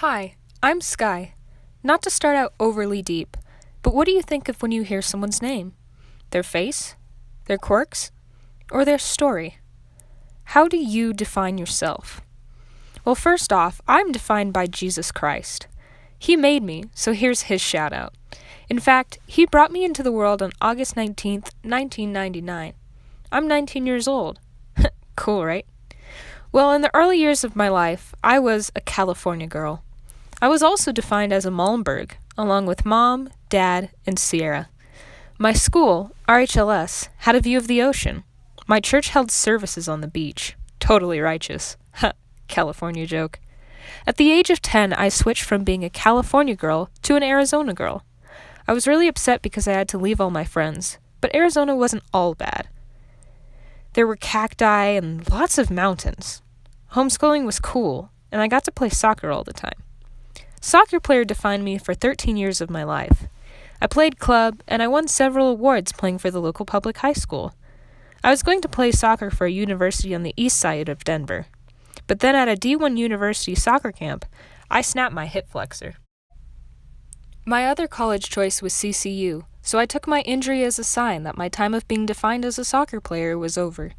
Hi, I'm Skye. Not to start out overly deep, but what do you think of when you hear someone's name? Their face? Their quirks? Or their story? How do you define yourself? Well, first off, I'm defined by Jesus Christ. He made me, so here's his shout out. In fact, he brought me into the world on August 19th, 1999. I'm 19 years old. Cool, right? Well, in the early years of my life, I was a California girl. I was also defined as a Muhlenberg, along with Mom, Dad, and Sierra. My school, RHLS, had a view of the ocean. My church held services on the beach. Totally righteous. California joke. At the age of 10, I switched from being a California girl to an Arizona girl. I was really upset because I had to leave all my friends, but Arizona wasn't all bad. There were cacti and lots of mountains. Homeschooling was cool, and I got to play soccer all the time. Soccer player defined me for 13 years of my life. I played club, and I won several awards playing for the local public high school. I was going to play soccer for a university on the east side of Denver. But then at a D1 university soccer camp, I snapped my hip flexor. My other college choice was CCU, so I took my injury as a sign that my time of being defined as a soccer player was over.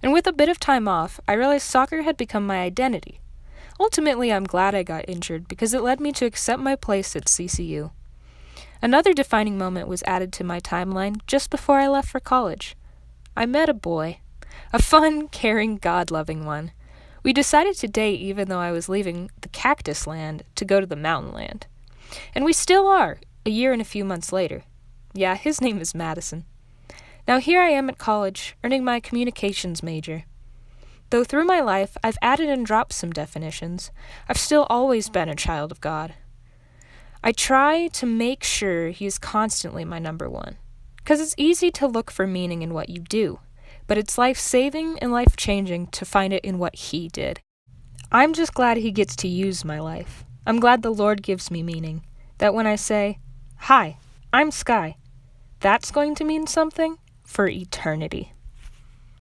And with a bit of time off, I realized soccer had become my identity. Ultimately, I'm glad I got injured because it led me to accept my place at CCU. Another defining moment was added to my timeline just before I left for college. I met a boy. A fun, caring, God-loving one. We decided to date even though I was leaving the cactus land to go to the mountain land. And we still are, a year and a few months later. Yeah, his name is Madison. Now here I am at college, earning my communications major. Though through my life I've added and dropped some definitions, I've still always been a child of God. I try to make sure He is constantly my number one, because it's easy to look for meaning in what you do, but it's life-saving and life-changing to find it in what He did. I'm just glad He gets to use my life. I'm glad the Lord gives me meaning, that when I say, "Hi, I'm Skye," that's going to mean something for eternity.